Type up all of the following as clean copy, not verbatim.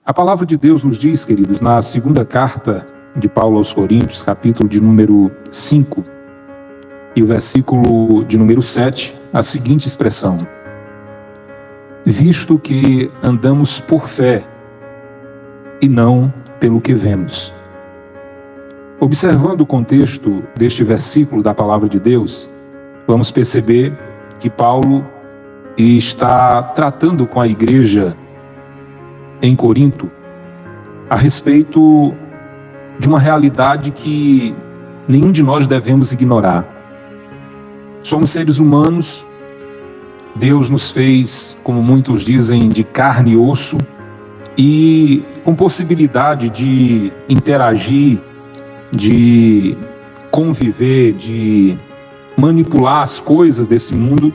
A palavra de Deus nos diz, queridos, na segunda carta de Paulo aos Coríntios, capítulo de número 5, e o versículo de número 7, a seguinte expressão: visto que andamos por fé e não pelo que vemos. Observando o contexto deste versículo da palavra de Deus, vamos perceber que Paulo está tratando com a igreja em Corinto a respeito de uma realidade que nenhum de nós devemos ignorar. Somos seres humanos, Deus nos fez, como muitos dizem, de carne e osso, e com possibilidade de interagir, de conviver, de manipular as coisas desse mundo,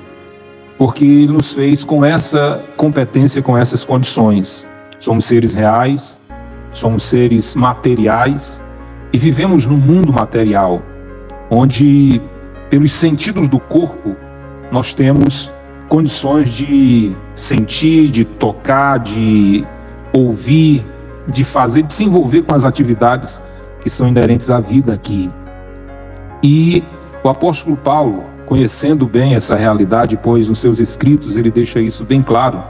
porque Ele nos fez com essa competência, com essas condições. Somos seres reais, somos seres materiais e vivemos num mundo material, onde, pelos sentidos do corpo, nós temos condições de sentir, de tocar, de ouvir, de fazer, de se envolver com as atividades que são inerentes à vida aqui. E o apóstolo Paulo, conhecendo bem essa realidade, pois nos seus escritos ele deixa isso bem claro,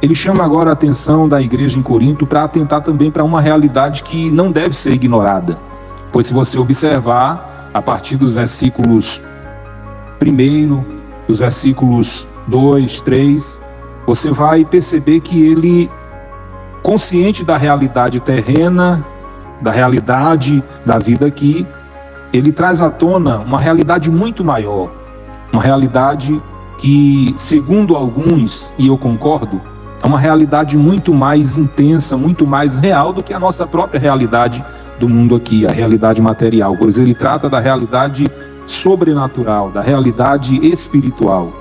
ele chama agora a atenção da igreja em Corinto para atentar também para uma realidade que não deve ser ignorada. Pois se você observar, a partir dos versículos 1, dos versículos 2, 3, você vai perceber que ele, consciente da realidade terrena, da realidade da vida aqui, ele traz à tona uma realidade muito maior, uma realidade que, segundo alguns, e eu concordo, é uma realidade muito mais intensa, muito mais real do que a nossa própria realidade do mundo aqui, a realidade material, pois ele trata da realidade sobrenatural, da realidade espiritual.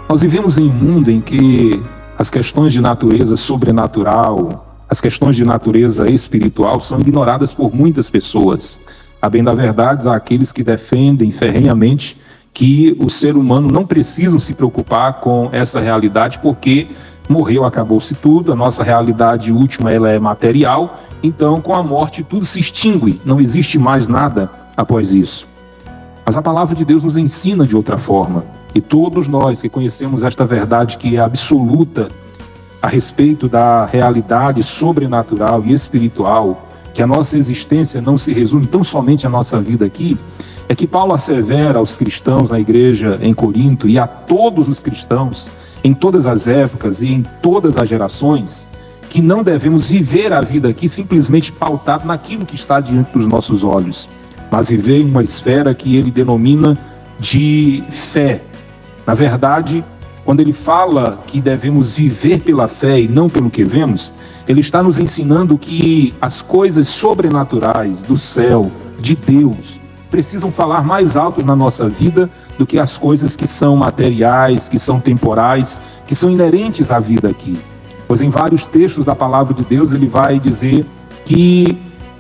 Nós vivemos em um mundo em que as questões de natureza sobrenatural, as questões de natureza espiritual são ignoradas por muitas pessoas. A bem da verdade, há aqueles que defendem ferrenhamente que o ser humano não precisa se preocupar com essa realidade porque morreu, acabou-se tudo, a nossa realidade última ela é material, então com a morte tudo se extingue, não existe mais nada após isso. Mas a palavra de Deus nos ensina de outra forma, e todos nós que conhecemos esta verdade que é absoluta a respeito da realidade sobrenatural e espiritual, que a nossa existência não se resume tão somente à nossa vida aqui, é que Paulo assevera aos cristãos na igreja em Corinto e a todos os cristãos em todas as épocas e em todas as gerações, que não devemos viver a vida aqui simplesmente pautado naquilo que está diante dos nossos olhos, mas viver em uma esfera que ele denomina de fé. Na verdade, quando ele fala que devemos viver pela fé e não pelo que vemos, ele está nos ensinando que as coisas sobrenaturais do céu, de Deus, precisam falar mais alto na nossa vida do que as coisas que são materiais, que são temporais, que são inerentes à vida aqui. Pois em vários textos da palavra de Deus ele vai dizer que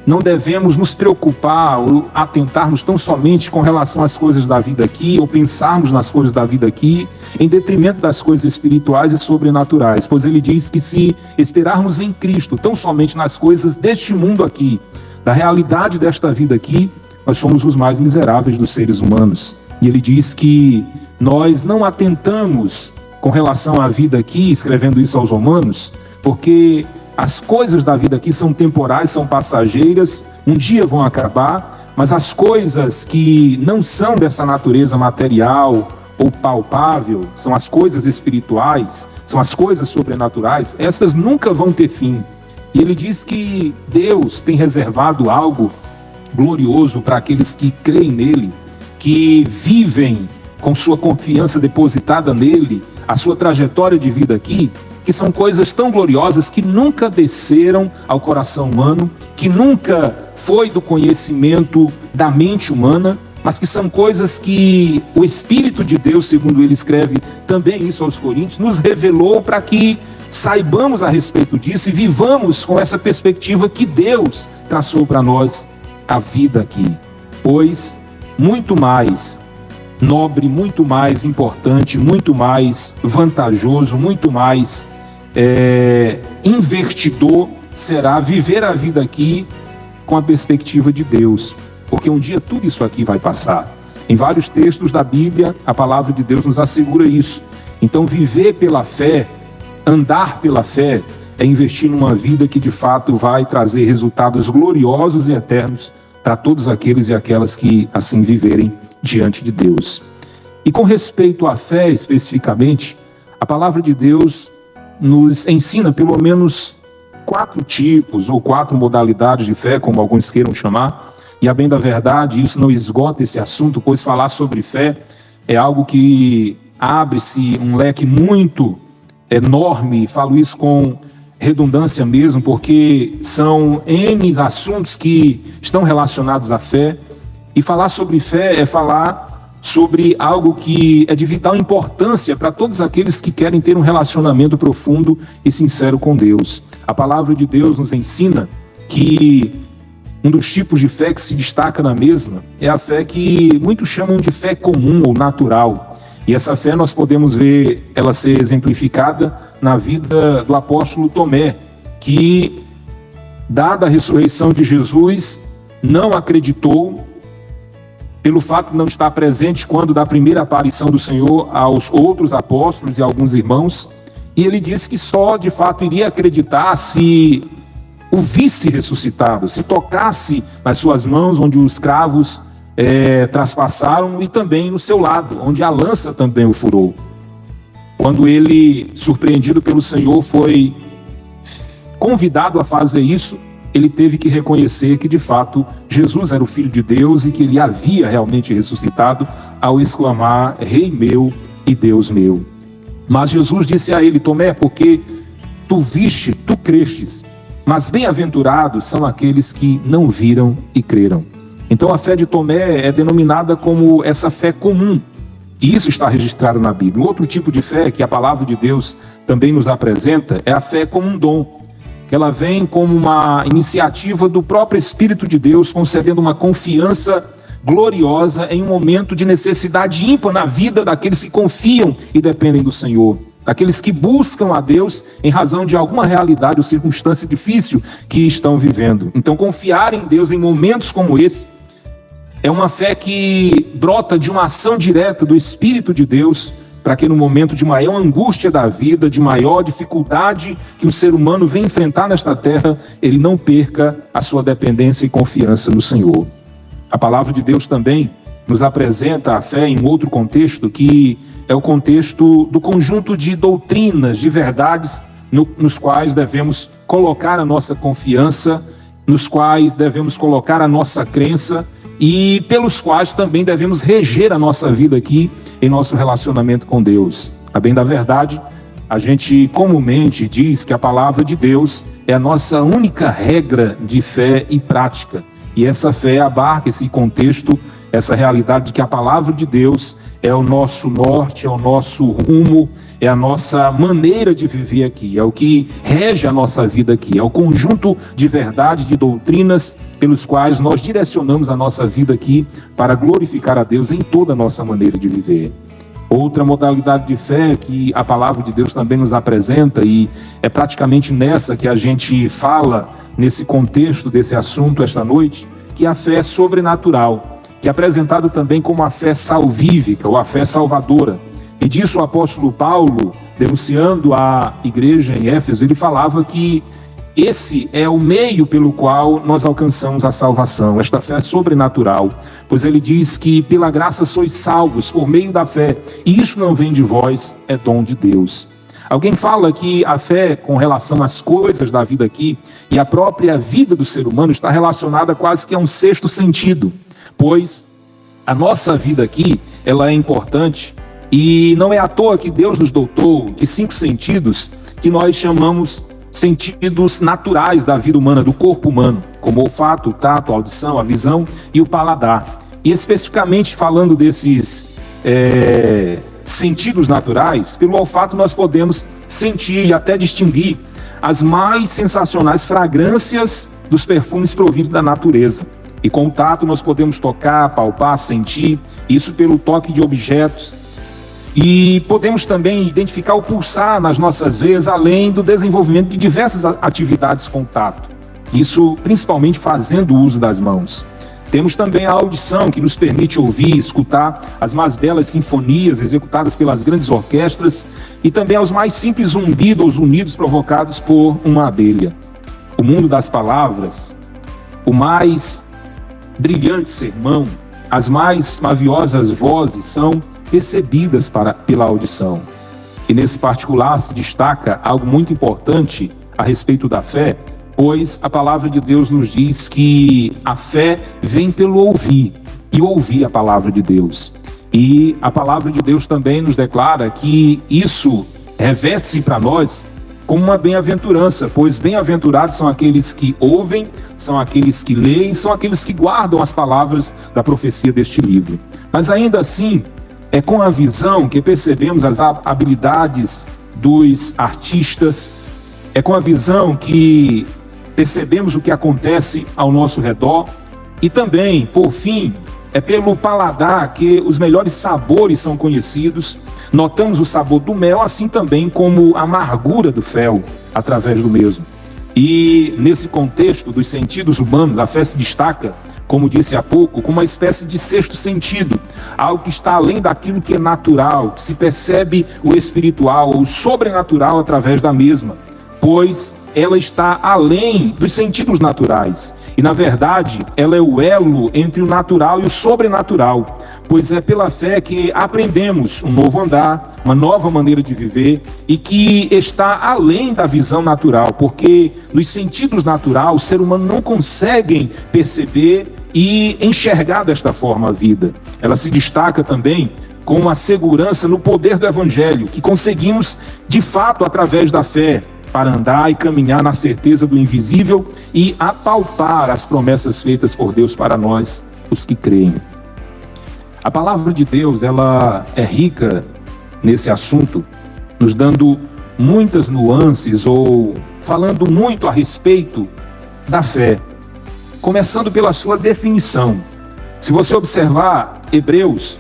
não devemos nos preocupar ou atentarmos tão somente com relação às coisas da vida aqui, ou pensarmos nas coisas da vida aqui, em detrimento das coisas espirituais e sobrenaturais. Pois ele diz que se esperarmos em Cristo tão somente nas coisas deste mundo aqui, da realidade desta vida aqui, nós somos os mais miseráveis dos seres humanos. E ele diz que nós não atentamos com relação à vida aqui, escrevendo isso aos Romanos, porque as coisas da vida aqui são temporais, são passageiras, um dia vão acabar, mas as coisas que não são dessa natureza material ou palpável, são as coisas espirituais, são as coisas sobrenaturais, essas nunca vão ter fim. E ele diz que Deus tem reservado algo glorioso para aqueles que creem nele, que vivem com sua confiança depositada nele, a sua trajetória de vida aqui, que são coisas tão gloriosas que nunca desceram ao coração humano, que nunca foi do conhecimento da mente humana, mas que são coisas que o Espírito de Deus, segundo ele escreve também isso aos Coríntios, nos revelou para que saibamos a respeito disso e vivamos com essa perspectiva que Deus traçou para nós a vida aqui. Pois muito mais nobre, muito mais importante, muito mais vantajoso, muito mais invertidor será viver a vida aqui com a perspectiva de Deus, porque um dia tudo isso aqui vai passar. Em vários textos da Bíblia, a palavra de Deus nos assegura isso. Então, viver pela fé, andar pela fé, é investir numa vida que de fato vai trazer resultados gloriosos e eternos para todos aqueles e aquelas que assim viverem diante de Deus. E com respeito à fé especificamente, a palavra de Deus nos ensina pelo menos 4 tipos ou 4 modalidades de fé, como alguns queiram chamar, e a bem da verdade, isso não esgota esse assunto, pois falar sobre fé é algo que abre-se um leque muito enorme, falo isso com redundância mesmo, porque são N assuntos que estão relacionados à fé, e falar sobre fé é falar sobre algo que é de vital importância para todos aqueles que querem ter um relacionamento profundo e sincero com Deus. A palavra de Deus nos ensina que um dos tipos de fé que se destaca na mesma é a fé que muitos chamam de fé comum ou natural. E essa fé nós podemos ver ela ser exemplificada na vida do apóstolo Tomé, que, dada a ressurreição de Jesus, não acreditou pelo fato de não estar presente quando da primeira aparição do Senhor aos outros apóstolos e alguns irmãos, e ele disse que só de fato iria acreditar se o visse ressuscitado, se tocasse nas suas mãos onde os cravos traspassaram e também no seu lado, onde a lança também o furou. Quando ele, surpreendido pelo Senhor, foi convidado a fazer isso, ele teve que reconhecer que de fato Jesus era o Filho de Deus e que ele havia realmente ressuscitado ao exclamar: Rei meu e Deus meu. Mas Jesus disse a ele: Tomé, porque tu viste, tu crestes, mas bem-aventurados são aqueles que não viram e creram. Então a fé de Tomé é denominada como essa fé comum, e isso está registrado na Bíblia. Outro tipo de fé que a palavra de Deus também nos apresenta é a fé como um dom, que ela vem como uma iniciativa do próprio Espírito de Deus, concedendo uma confiança gloriosa em um momento de necessidade ímpar na vida daqueles que confiam e dependem do Senhor, daqueles que buscam a Deus em razão de alguma realidade ou circunstância difícil que estão vivendo. Então, confiar em Deus em momentos como esse é uma fé que brota de uma ação direta do Espírito de Deus, para que no momento de maior angústia da vida, de maior dificuldade que o ser humano vem enfrentar nesta terra, ele não perca a sua dependência e confiança no Senhor. A palavra de Deus também nos apresenta a fé em um outro contexto, que é o contexto do conjunto de doutrinas, de verdades, nos quais devemos colocar a nossa confiança, nos quais devemos colocar a nossa crença e pelos quais também devemos reger a nossa vida aqui em nosso relacionamento com Deus. A bem da verdade, a gente comumente diz que a palavra de Deus é a nossa única regra de fé e prática. E essa fé abarca esse contexto, essa realidade de que a palavra de Deus é o nosso norte, é o nosso rumo, é a nossa maneira de viver aqui, é o que rege a nossa vida aqui, é o conjunto de verdade, de doutrinas pelos quais nós direcionamos a nossa vida aqui para glorificar a Deus em toda a nossa maneira de viver. Outra modalidade de fé que a palavra de Deus também nos apresenta, e é praticamente nessa que a gente fala nesse contexto desse assunto esta noite, que é a fé sobrenatural, que é apresentada também como a fé salvífica ou a fé salvadora. E disso o apóstolo Paulo, denunciando a igreja em Éfeso, ele falava que esse é o meio pelo qual nós alcançamos a salvação, esta fé sobrenatural, pois ele diz que pela graça sois salvos por meio da fé, e isso não vem de vós, é dom de Deus. Alguém fala que a fé com relação às coisas da vida aqui e a própria vida do ser humano está relacionada quase que a um sexto sentido, pois a nossa vida aqui, ela é importante, e não é à toa que Deus nos dotou de 5 sentidos que nós chamamos sentidos naturais da vida humana, do corpo humano, como o olfato, o tato, a audição, a visão e o paladar. E especificamente falando desses sentidos naturais, pelo olfato nós podemos sentir e até distinguir as mais sensacionais fragrâncias dos perfumes provindos da natureza. E com o tato nós podemos tocar, palpar, sentir, isso pelo toque de objetos. E podemos também identificar o pulsar nas nossas veias, além do desenvolvimento de diversas atividades com tato. Isso principalmente fazendo uso das mãos. Temos também a audição, que nos permite ouvir e escutar as mais belas sinfonias executadas pelas grandes orquestras e também aos mais simples zumbidos ou zunidos provocados por uma abelha. O mundo das palavras, o mais brilhante sermão, as mais maviosas vozes são percebidas pela audição. E nesse particular se destaca algo muito importante a respeito da fé, pois a palavra de Deus nos diz que a fé vem pelo ouvir, e ouvir a palavra de Deus. E a palavra de Deus também nos declara que isso reverte-se para nós como uma bem-aventurança, pois bem-aventurados são aqueles que ouvem, são aqueles que leem, são aqueles que guardam as palavras da profecia deste livro. Mas ainda assim, é com a visão que percebemos as habilidades dos artistas, é com a visão que percebemos o que acontece ao nosso redor e também, por fim, é pelo paladar que os melhores sabores são conhecidos. Notamos o sabor do mel, assim também como a amargura do fel, através do mesmo. E nesse contexto dos sentidos humanos, a fé se destaca, como disse há pouco, como uma espécie de sexto sentido, algo que está além daquilo que é natural, que se percebe o espiritual ou o sobrenatural através da mesma, pois ela está além dos sentidos naturais. E, na verdade, ela é o elo entre o natural e o sobrenatural, pois é pela fé que aprendemos um novo andar, uma nova maneira de viver, e que está além da visão natural, porque nos sentidos naturais o ser humano não consegue perceber e enxergar desta forma a vida. Ela se destaca também com a segurança no poder do Evangelho, que conseguimos, de fato, através da fé, para andar e caminhar na certeza do invisível e apalpar as promessas feitas por Deus para nós, os que creem. A palavra de Deus, ela é rica nesse assunto, nos dando muitas nuances ou falando muito a respeito da fé, começando pela sua definição. Se você observar Hebreus,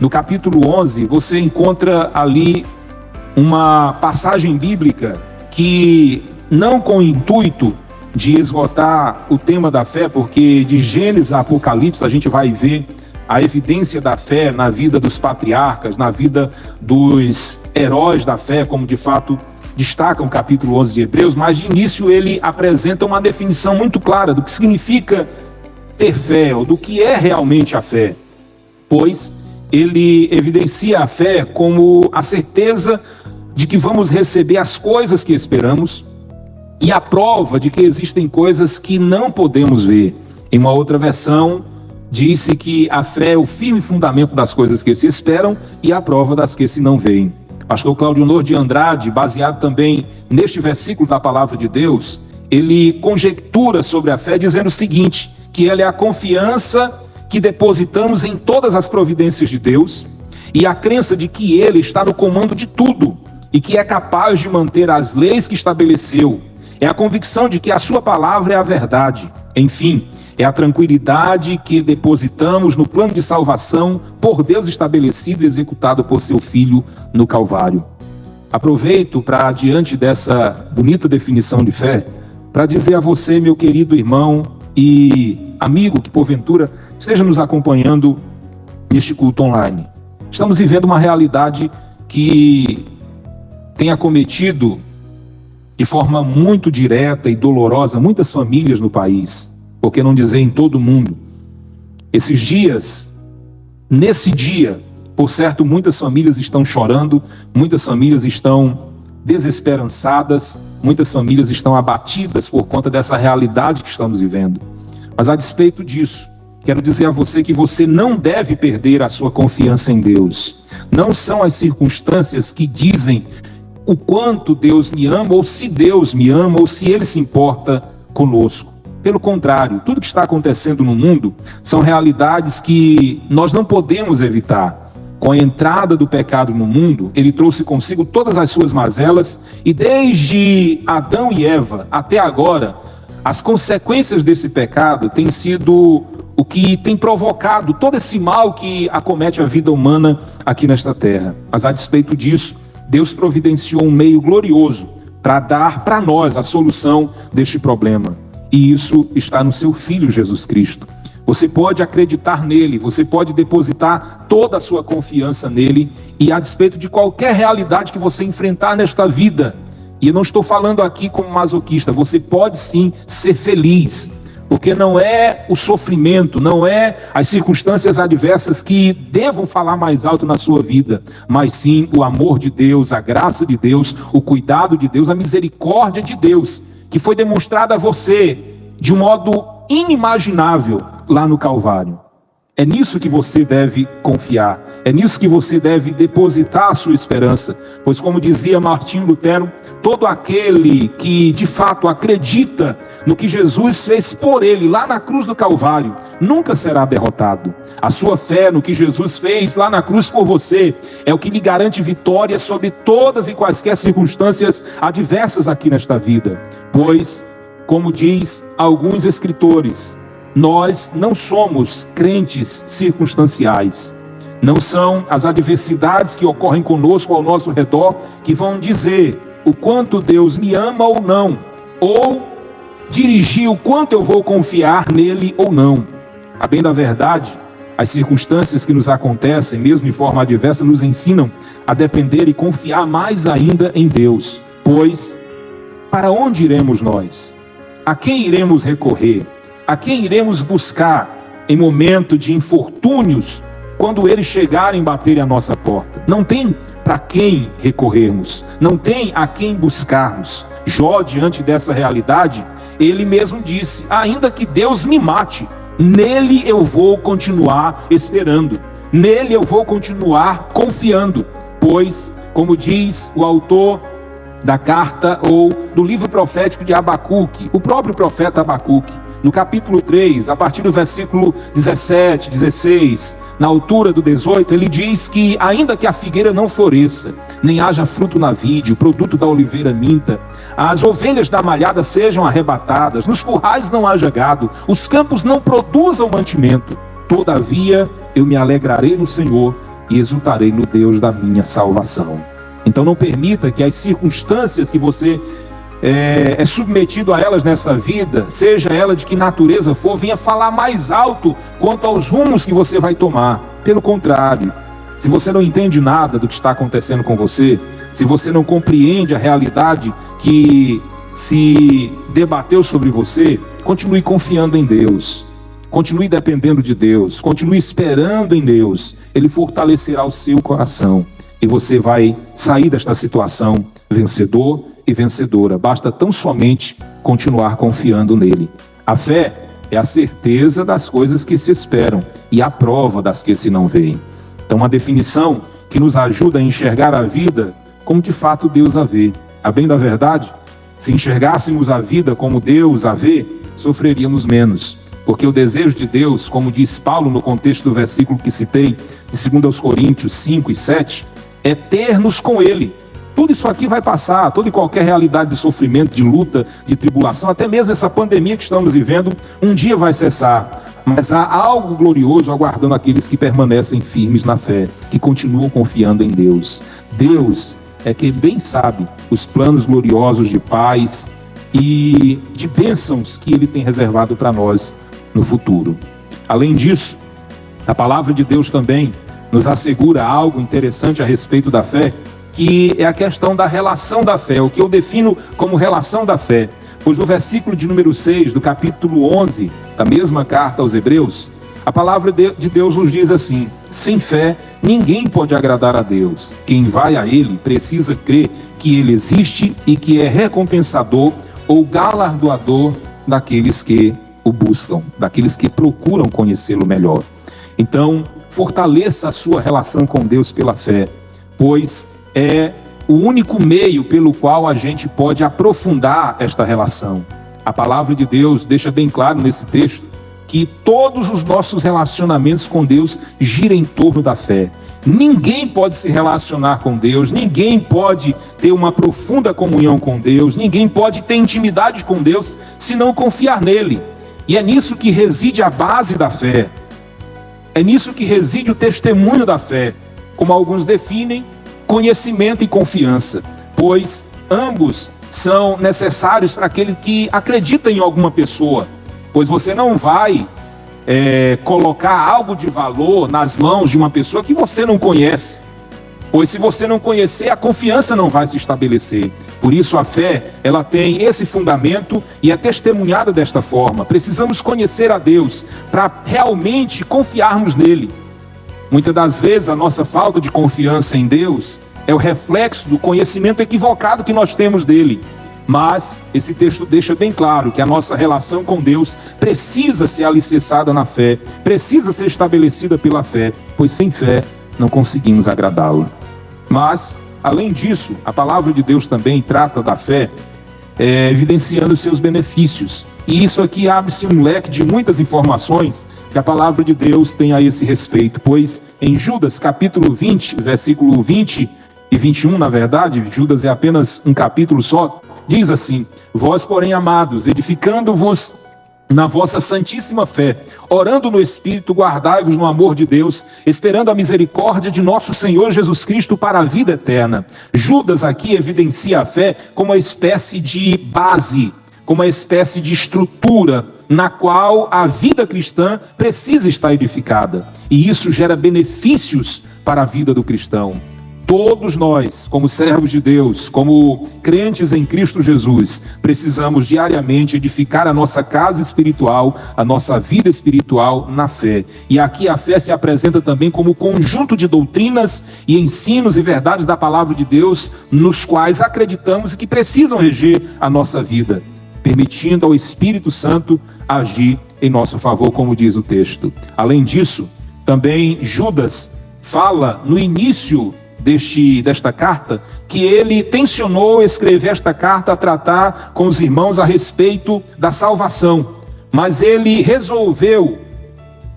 no capítulo 11, você encontra ali uma passagem bíblica que, não com o intuito de esgotar o tema da fé, porque de Gênesis a Apocalipse a gente vai ver a evidência da fé na vida dos patriarcas, na vida dos heróis da fé, como de fato destaca o capítulo 11 de Hebreus, mas de início ele apresenta uma definição muito clara do que significa ter fé, ou do que é realmente a fé, pois ele evidencia a fé como a certeza de que vamos receber as coisas que esperamos e a prova de que existem coisas que não podemos ver. Em uma outra versão, disse que a fé é o firme fundamento das coisas que se esperam e a prova das que se não veem. Pastor Cláudio Honor de Andrade, baseado também neste versículo da palavra de Deus, ele conjectura sobre a fé dizendo o seguinte, que ela é a confiança que depositamos em todas as providências de Deus e a crença de que Ele está no comando de tudo e que é capaz de manter as leis que estabeleceu. É a convicção de que a sua palavra é a verdade. Enfim, é a tranquilidade que depositamos no plano de salvação por Deus estabelecido e executado por seu Filho no Calvário. Aproveito para, diante dessa bonita definição de fé, para dizer a você, meu querido irmão e amigo que porventura esteja nos acompanhando neste culto online. Estamos vivendo uma realidade que tem acometido de forma muito direta e dolorosa muitas famílias no país, por que não dizer em todo o mundo. Esses dias, nesse dia, por certo, muitas famílias estão chorando, muitas famílias estão desesperançadas, muitas famílias estão abatidas por conta dessa realidade que estamos vivendo. Mas a despeito disso, quero dizer a você que você não deve perder a sua confiança em Deus. Não são as circunstâncias que dizem o quanto Deus me ama, ou se Deus me ama, ou se Ele se importa conosco. Pelo contrário, tudo que está acontecendo no mundo são realidades que nós não podemos evitar. Com a entrada do pecado no mundo, ele trouxe consigo todas as suas mazelas, e desde Adão e Eva até agora, as consequências desse pecado têm sido o que tem provocado todo esse mal que acomete a vida humana aqui nesta terra. Mas a despeito disso, Deus providenciou um meio glorioso para dar para nós a solução deste problema. E isso está no seu Filho Jesus Cristo. Você pode acreditar nele, você pode depositar toda a sua confiança nele, e a despeito de qualquer realidade que você enfrentar nesta vida, e eu não estou falando aqui como masoquista, você pode sim ser feliz, porque não é o sofrimento, não é as circunstâncias adversas que devam falar mais alto na sua vida, mas sim o amor de Deus, a graça de Deus, o cuidado de Deus, a misericórdia de Deus, que foi demonstrada a você de um modo inimaginável lá no Calvário. É nisso que você deve confiar, é nisso que você deve depositar a sua esperança, pois como dizia Martinho Lutero, todo aquele que de fato acredita no que Jesus fez por ele lá na cruz do Calvário, nunca será derrotado. A sua fé no que Jesus fez lá na cruz por você é o que lhe garante vitória sobre todas e quaisquer circunstâncias adversas aqui nesta vida, pois, como diz alguns escritores, nós não somos crentes circunstanciais. Não são as adversidades que ocorrem conosco ao nosso redor que vão dizer o quanto Deus me ama ou não, ou dirigir o quanto eu vou confiar nele ou não. A bem da verdade, as circunstâncias que nos acontecem, mesmo em forma adversa, nos ensinam a depender e confiar mais ainda em Deus. Pois, para onde iremos nós? A quem iremos recorrer? A quem iremos buscar em momento de infortúnios, quando eles chegarem e baterem a nossa porta? Não tem para quem recorrermos, não tem a quem buscarmos. Jó, diante dessa realidade, ele mesmo disse: ainda que Deus me mate, nele eu vou continuar esperando, nele eu vou continuar confiando, pois, como diz o autor da carta ou do livro profético de Abacuque, o próprio profeta Abacuque, no capítulo 3, a partir do versículo 17, 16, na altura do 18, ele diz que ainda que a figueira não floresça, nem haja fruto na vide, o produto da oliveira minta, as ovelhas da malhada sejam arrebatadas, nos currais não haja gado, os campos não produzam mantimento, todavia eu me alegrarei no Senhor e exultarei no Deus da minha salvação. Então não permita que as circunstâncias que você é submetido a elas nessa vida, seja ela de que natureza for, venha falar mais alto quanto aos rumos que você vai tomar. Pelo contrário, se você não entende nada do que está acontecendo com você, se você não compreende a realidade que se debateu sobre você, continue confiando em Deus, continue dependendo de Deus, continue esperando em Deus. Ele fortalecerá o seu coração e você vai sair desta situação vencedor e vencedora. Basta tão somente continuar confiando nele. A fé é a certeza das coisas que se esperam e a prova das que se não veem. Então, uma definição que nos ajuda a enxergar a vida como de fato Deus a vê. A bem da verdade, se enxergássemos a vida como Deus a vê, sofreríamos menos. Porque o desejo de Deus, como diz Paulo no contexto do versículo que citei, de 2 Coríntios 5 e 7, é ter-nos com Ele. Tudo isso aqui vai passar, toda e qualquer realidade de sofrimento, de luta, de tribulação, até mesmo essa pandemia que estamos vivendo, um dia vai cessar. Mas há algo glorioso aguardando aqueles que permanecem firmes na fé, que continuam confiando em Deus. Deus é quem bem sabe os planos gloriosos de paz e de bênçãos que Ele tem reservado para nós no futuro. Além disso, a palavra de Deus também nos assegura algo interessante a respeito da fé, que é a questão da relação da fé, o que eu defino como relação da fé. Pois no versículo de número 6 do capítulo 11 da mesma carta aos Hebreus, a palavra de Deus nos diz assim: sem fé ninguém pode agradar a Deus. Quem vai a Ele precisa crer que Ele existe e que é recompensador ou galardoador daqueles que o buscam, daqueles que procuram conhecê-lo melhor. Então, fortaleça a sua relação com Deus pela fé, pois é o único meio pelo qual a gente pode aprofundar esta relação. A palavra de Deus deixa bem claro nesse texto que todos os nossos relacionamentos com Deus giram em torno da fé. Ninguém pode se relacionar com Deus, ninguém pode ter uma profunda comunhão com Deus, ninguém pode ter intimidade com Deus se não confiar nele. E é nisso que reside a base da fé. É nisso que reside o testemunho da fé, como alguns definem, conhecimento e confiança, pois ambos são necessários para aquele que acredita em alguma pessoa, pois você não vai colocar algo de valor nas mãos de uma pessoa que você não conhece, pois se você não conhecer, a confiança não vai se estabelecer. Por isso a fé, ela tem esse fundamento e é testemunhada desta forma. Precisamos conhecer a Deus para realmente confiarmos nele. Muitas das vezes a nossa falta de confiança em Deus é o reflexo do conhecimento equivocado que nós temos dele. Mas esse texto deixa bem claro que a nossa relação com Deus precisa ser alicerçada na fé, precisa ser estabelecida pela fé, pois sem fé não conseguimos agradá-lo. Mas, além disso, a palavra de Deus também trata da fé, evidenciando seus benefícios. E isso aqui abre-se um leque de muitas informações que a palavra de Deus tem a esse respeito, pois em Judas capítulo 20, versículo 20 e 21, na verdade, Judas é apenas um capítulo só, diz assim: vós, porém, amados, edificando-vos na vossa santíssima fé, orando no Espírito, guardai-vos no amor de Deus, esperando a misericórdia de nosso Senhor Jesus Cristo para a vida eterna. Judas aqui evidencia a fé como uma espécie de base, como uma espécie de estrutura na qual a vida cristã precisa estar edificada. E isso gera benefícios para a vida do cristão. Todos nós, como servos de Deus, como crentes em Cristo Jesus, precisamos diariamente edificar a nossa casa espiritual, a nossa vida espiritual na fé. E aqui a fé se apresenta também como conjunto de doutrinas e ensinos e verdades da palavra de Deus, nos quais acreditamos e que precisam reger a nossa vida, permitindo ao Espírito Santo agir em nosso favor, como diz o texto. Além disso, também Judas fala no início desta carta, que ele tensionou escrever esta carta a tratar com os irmãos a respeito da salvação, mas ele resolveu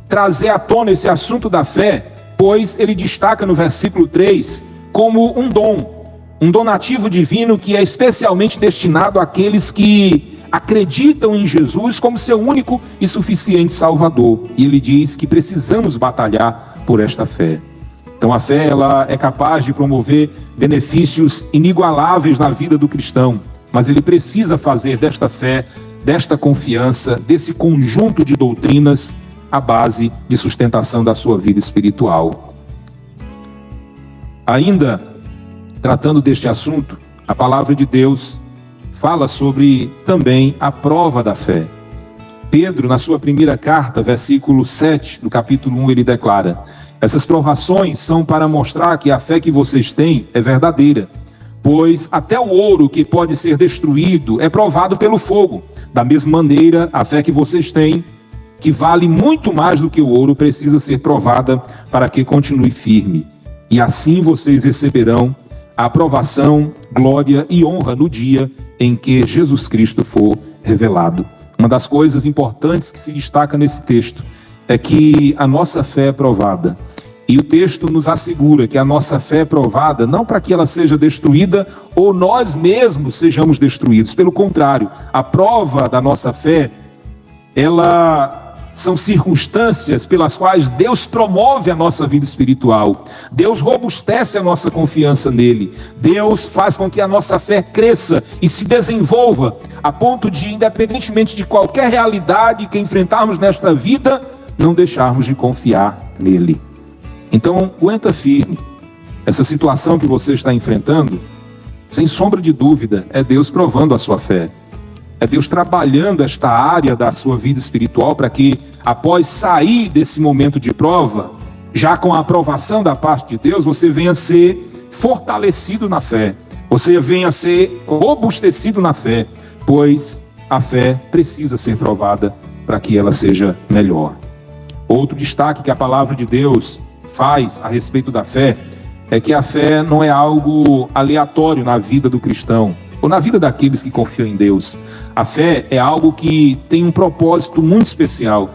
trazer à tona esse assunto da fé, pois ele destaca no versículo 3 como um donativo divino que é especialmente destinado àqueles que acreditam em Jesus como seu único e suficiente Salvador. E ele diz que precisamos batalhar por esta fé. Então a fé, ela é capaz de promover benefícios inigualáveis na vida do cristão, mas ele precisa fazer desta fé, desta confiança, desse conjunto de doutrinas, a base de sustentação da sua vida espiritual. Ainda, tratando deste assunto, a palavra de Deus fala sobre também a prova da fé. Pedro, na sua primeira carta, versículo 7, do capítulo 1, ele declara: essas provações são para mostrar que a fé que vocês têm é verdadeira, pois até o ouro que pode ser destruído é provado pelo fogo. Da mesma maneira, a fé que vocês têm, que vale muito mais do que o ouro, precisa ser provada para que continue firme. E assim vocês receberão a aprovação, glória e honra no dia em que Jesus Cristo for revelado. Uma das coisas importantes que se destaca nesse texto é que a nossa fé é provada. E o texto nos assegura que a nossa fé é provada não para que ela seja destruída ou nós mesmos sejamos destruídos. Pelo contrário, a prova da nossa fé, são circunstâncias pelas quais Deus promove a nossa vida espiritual. Deus robustece a nossa confiança nele. Deus faz com que a nossa fé cresça e se desenvolva a ponto de, independentemente de qualquer realidade que enfrentarmos nesta vida, não deixarmos de confiar nele. Então, aguenta firme. Essa situação que você está enfrentando, sem sombra de dúvida, é Deus provando a sua fé. É Deus trabalhando esta área da sua vida espiritual para que, após sair desse momento de prova, já com a aprovação da parte de Deus, você venha a ser fortalecido na fé. Você venha a ser robustecido na fé, pois a fé precisa ser provada para que ela seja melhor. Outro destaque que a palavra de Deus faz a respeito da fé é que a fé não é algo aleatório na vida do cristão ou na vida daqueles que confiam em Deus. A fé é algo que tem um propósito muito especial,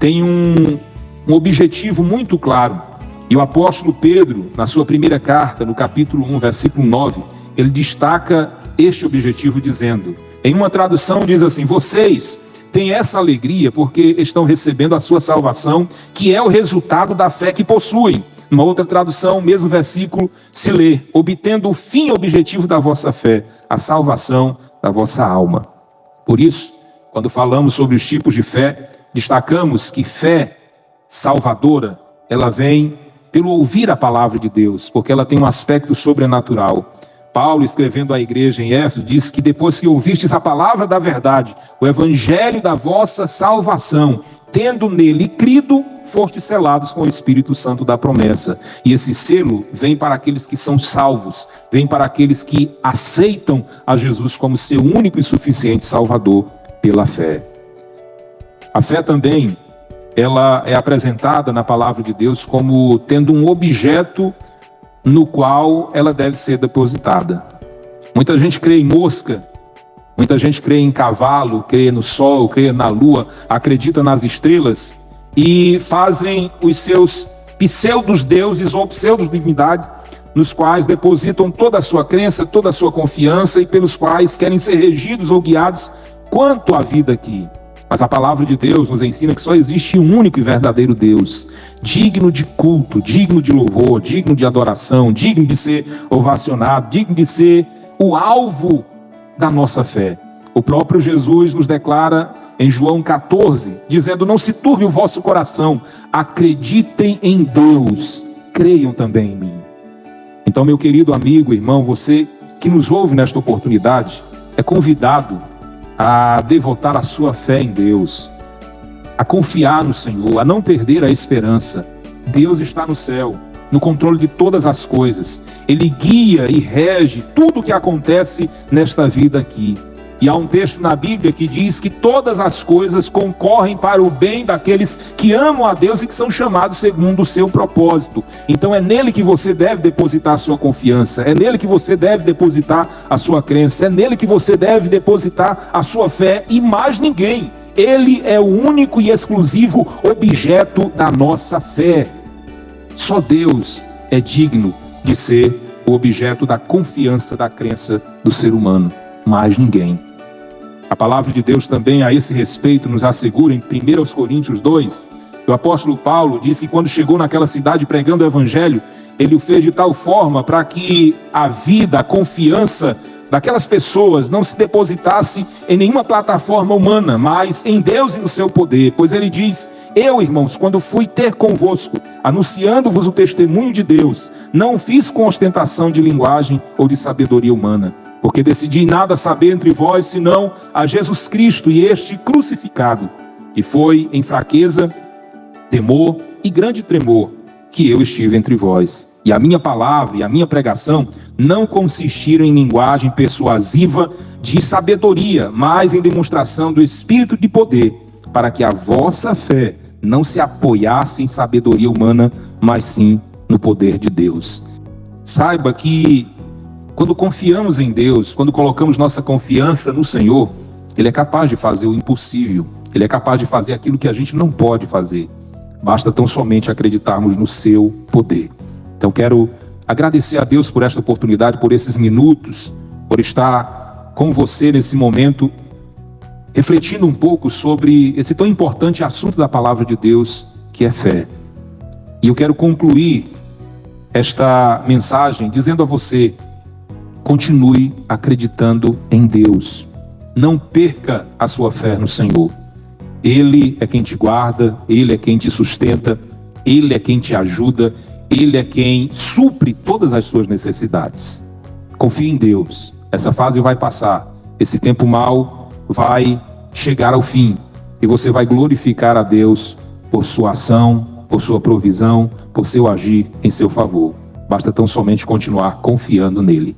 tem um objetivo muito claro. E o apóstolo Pedro, na sua primeira carta, no capítulo 1, versículo 9, ele destaca este objetivo dizendo, em uma tradução diz assim: vocês têm essa alegria porque estão recebendo a sua salvação, que é o resultado da fé que possuem. Numa outra tradução, o mesmo versículo se lê: obtendo o fim objetivo da vossa fé, a salvação da vossa alma. Por isso, quando falamos sobre os tipos de fé, destacamos que fé salvadora, ela vem pelo ouvir a palavra de Deus, porque ela tem um aspecto sobrenatural. Paulo, escrevendo à igreja em Éfeso, diz que depois que ouvistes a palavra da verdade, o evangelho da vossa salvação, tendo nele crido, fostes selados com o Espírito Santo da promessa. E esse selo vem para aqueles que são salvos, vem para aqueles que aceitam a Jesus como seu único e suficiente Salvador pela fé. A fé também, ela é apresentada na palavra de Deus como tendo um objeto no qual ela deve ser depositada. Muita gente crê em mosca, muita gente crê em cavalo, crê no sol, crê na lua, acredita nas estrelas e fazem os seus pseudos-deuses ou pseudo-divindades nos quais depositam toda a sua crença, toda a sua confiança e pelos quais querem ser regidos ou guiados quanto à vida aqui. Mas a palavra de Deus nos ensina que só existe um único e verdadeiro Deus, digno de culto, digno de louvor, digno de adoração, digno de ser ovacionado, digno de ser o alvo da nossa fé. O próprio Jesus nos declara em João 14, dizendo: não se turbe o vosso coração, acreditem em Deus, creiam também em mim. Então, meu querido amigo, irmão, você que nos ouve nesta oportunidade, é convidado a devotar a sua fé em Deus, a confiar no Senhor, a não perder a esperança. Deus está no céu, no controle de todas as coisas. Ele guia e rege tudo o que acontece nesta vida aqui. E há um texto na Bíblia que diz que todas as coisas concorrem para o bem daqueles que amam a Deus e que são chamados segundo o seu propósito. Então é nele que você deve depositar a sua confiança, é nele que você deve depositar a sua crença, é nele que você deve depositar a sua fé e mais ninguém. Ele é o único e exclusivo objeto da nossa fé. Só Deus é digno de ser o objeto da confiança, da crença do ser humano. Mais ninguém. A palavra de Deus também a esse respeito nos assegura em 1 Coríntios 2, o apóstolo Paulo diz que quando chegou naquela cidade pregando o evangelho, ele o fez de tal forma para que a vida, a confiança daquelas pessoas não se depositasse em nenhuma plataforma humana, mas em Deus e no seu poder. Pois ele diz: eu, irmãos, quando fui ter convosco, anunciando-vos o testemunho de Deus, não fiz com ostentação de linguagem ou de sabedoria humana, porque decidi nada saber entre vós, senão a Jesus Cristo e este crucificado. E foi em fraqueza, temor e grande tremor que eu estive entre vós. E a minha palavra e a minha pregação não consistiram em linguagem persuasiva de sabedoria, mas em demonstração do Espírito de poder, para que a vossa fé não se apoiasse em sabedoria humana, mas sim no poder de Deus. Saiba que quando confiamos em Deus, quando colocamos nossa confiança no Senhor, Ele é capaz de fazer o impossível. Ele é capaz de fazer aquilo que a gente não pode fazer. Basta tão somente acreditarmos no seu poder. Então quero agradecer a Deus por esta oportunidade, por esses minutos, por estar com você nesse momento, refletindo um pouco sobre esse tão importante assunto da palavra de Deus, que é fé. E eu quero concluir esta mensagem dizendo a você: continue acreditando em Deus. Não perca a sua fé no Senhor. Ele é quem te guarda, Ele é quem te sustenta, Ele é quem te ajuda, Ele é quem supre todas as suas necessidades. Confie em Deus. Essa fase vai passar. Esse tempo mau vai chegar ao fim. E você vai glorificar a Deus por sua ação, por sua provisão, por seu agir em seu favor. Basta tão somente continuar confiando nele.